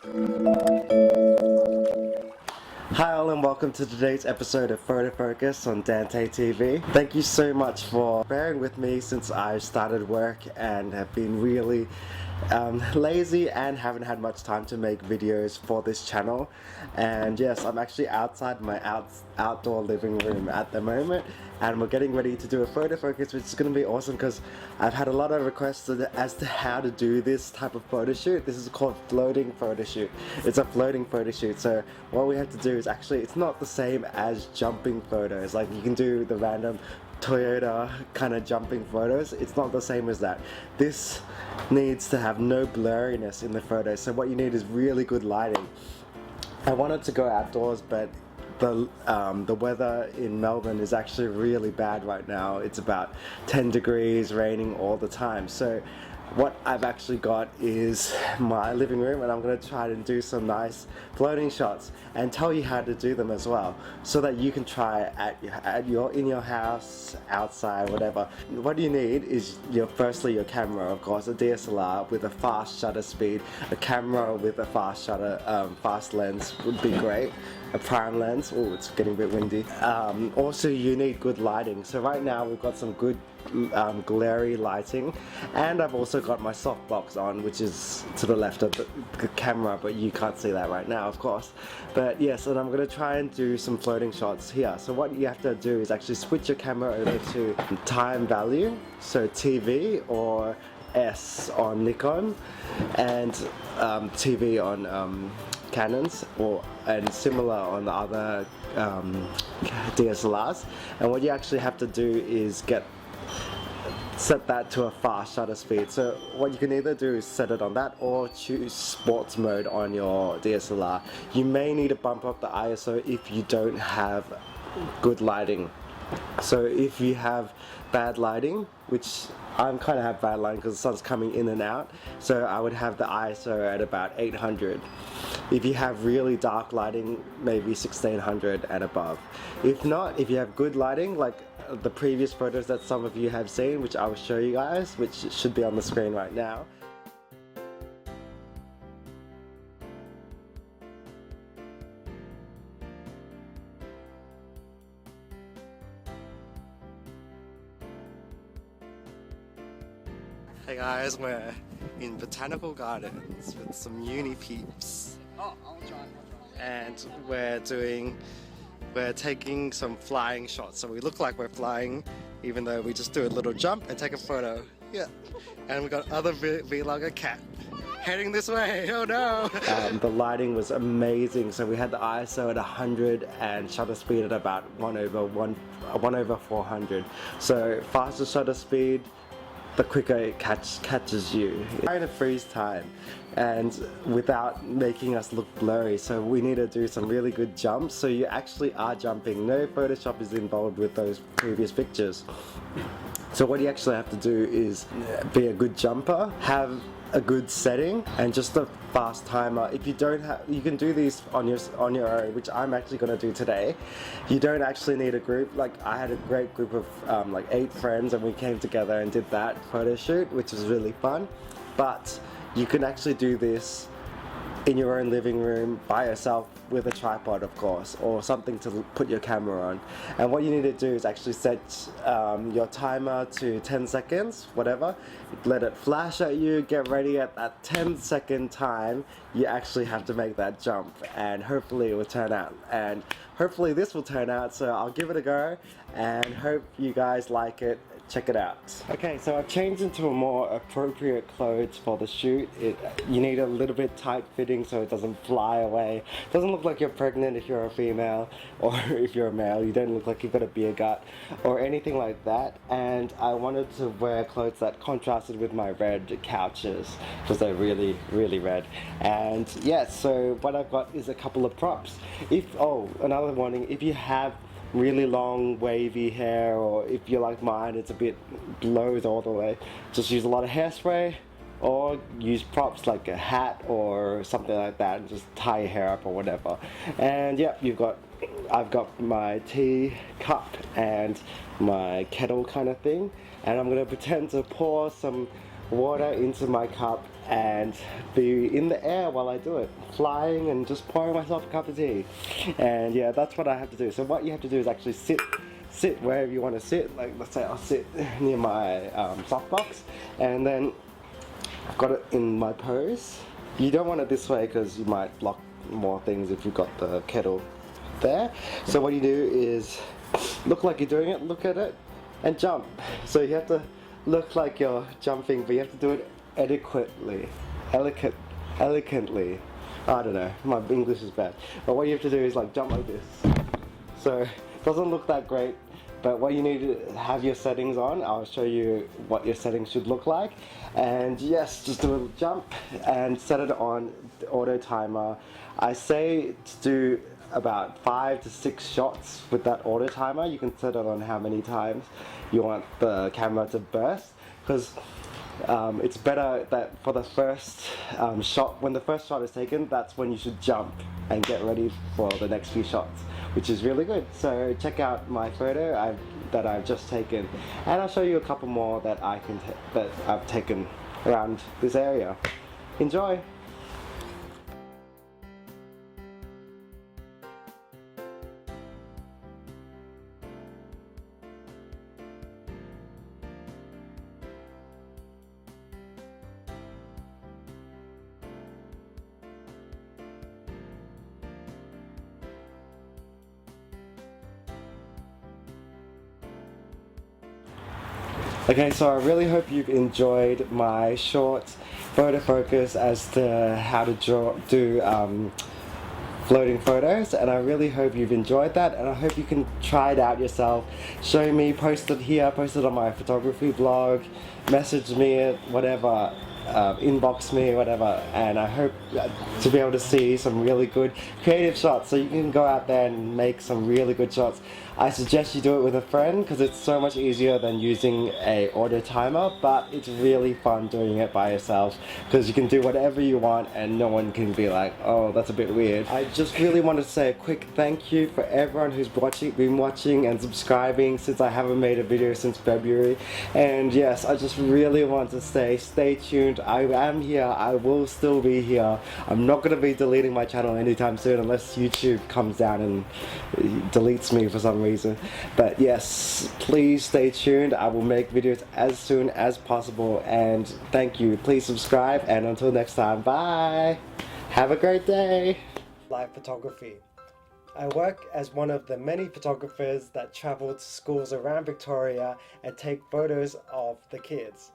Hi all and welcome to today's episode of FotoFocus on Dantay TV. Thank you so much for bearing with me since I started work and have been really lazy and haven't had much time to make videos for this channel. And yes, I'm actually outside my outdoor living room at the moment, and we're getting ready to do a photo focus, which is going to be awesome because I've had a lot of requests as to how to do this type of photo shoot. This is called floating photo shoot. It's a floating photo shoot. So what we have to do is actually, it's not the same as jumping photos. Like you can do the random Toyota kind of jumping photos. It's not the same as that. This needs to have no blurriness in the photo. So what you need is really good lighting. I wanted to go outdoors, but the weather in Melbourne is actually really bad right now. It's about 10 degrees, raining all the time. So what I've actually got is my living room, and I'm going to try and do some nice floating shots and tell you how to do them as well, so that you can try in your house, outside, whatever. What you need is firstly your camera, of course, a DSLR with a fast shutter speed. A camera with a fast lens would be great. A prime lens. Oh, it's getting a bit windy. Also, you need good lighting. So right now we've got some good glary lighting, and I've also got my softbox on, which is to the left of the camera, but you can't see that right now, of course. But yes, and I'm going to try and do some floating shots here. So what you have to do is actually switch your camera over to time value, so TV or S on Nikon, and TV on Canons, and similar on the other DSLRs. And what you actually have to do is set that to a fast shutter speed. So what you can either do is set it on that or choose sports mode on your DSLR. You may need to bump up the ISO if you don't have good lighting. So if you have bad lighting, which I kind of have bad lighting because the sun's coming in and out, so I would have the ISO at about 800. If you have really dark lighting, maybe 1600 and above. If not, if you have good lighting, like the previous photos that some of you have seen, which I will show you guys, which should be on the screen right now. Hey guys, we're in Botanical Gardens with some uni peeps. Oh, I'll try. And we're taking some flying shots. So we look like we're flying, even though we just do a little jump and take a photo. Yeah. And we got other vlogger Cat heading this way. Oh no! The lighting was amazing. So we had the ISO at 100 and shutter speed at about 1 over 400. So faster shutter speed, the quicker it catches you. Trying to freeze time and without making us look blurry, so we need to do some really good jumps so you actually are jumping. No Photoshop is involved with those previous pictures. So what you actually have to do is be a good jumper, have a good setting, and just a fast timer. If you don't have, you can do these on your own, which I'm actually going to do today. You don't actually need a group. Like I had a great group of like 8 friends, and we came together and did that photo shoot, which was really fun. But you can actually do this in your own living room by yourself with a tripod, of course, or something to put your camera on. And what you need to do is actually set your timer to 10 seconds, whatever. Let it flash at you, get ready. At that 10-second time, you actually have to make that jump, and hopefully it will turn out. And hopefully this will turn out, so I'll give it a go and hope you guys like it. Check it out. Okay, so I've changed into a more appropriate clothes for the shoot. You need a little bit tight fitting so it doesn't fly away. It doesn't look like you're pregnant if you're a female, or if you're a male. You don't look like you've got a beer gut or anything like that. And I wanted to wear clothes that contrasted with my red couches because they're really, really red. And yeah, so what I've got is a couple of props. Another warning, if you have really long wavy hair, or if you're like mine, it's a bit blows all the way, just use a lot of hairspray or use props like a hat or something like that and just tie your hair up or whatever. And yeah, I've got my tea cup and my kettle kind of thing, and I'm gonna pretend to pour some water into my cup and be in the air while I do it, flying and just pouring myself a cup of tea. And yeah, that's what I have to do. So what you have to do is actually sit wherever you want to sit. Like let's say I'll sit near my softbox, and then I've got it in my pose. You don't want it this way because you might block more things if you've got the kettle there. So what you do is look like you're doing it, look at it, and jump. So you have to look like you're jumping, but you have to do it adequately, elegantly. I don't know, my English is bad. But what you have to do is like jump like this. So it doesn't look that great, but what you need to have your settings on. I'll show you what your settings should look like. And yes, just do a little jump and set it on the auto timer. I say to do about 5 to 6 shots with that auto timer. You can set it on how many times you want the camera to burst, because it's better that for the first shot, when the first shot is taken, that's when you should jump and get ready for the next few shots, which is really good. So check out my photo that I've just taken, and I'll show you a couple more that I've taken around this area. Enjoy! Okay, so I really hope you've enjoyed my short photo focus as to how to do floating photos, and I really hope you've enjoyed that, and I hope you can try it out yourself. Show me, post it here, post it on my photography blog, message me, whatever, inbox me, whatever, and I hope to be able to see some really good creative shots so you can go out there and make some really good shots. I suggest you do it with a friend because it's so much easier than using a auto timer, but it's really fun doing it by yourself because you can do whatever you want and no one can be like, oh, that's a bit weird. I just really want to say a quick thank you for everyone who's been watching and subscribing since I haven't made a video since February. And yes, I just really want to say stay tuned. I am here, I will still be here. I'm not going to be deleting my channel anytime soon unless YouTube comes down and deletes me for some reason. But yes, please stay tuned. I will make videos as soon as possible, and thank you. Please subscribe, and until next time, bye. Have a great day. Live photography. I work as one of the many photographers that travel to schools around Victoria and take photos of the kids.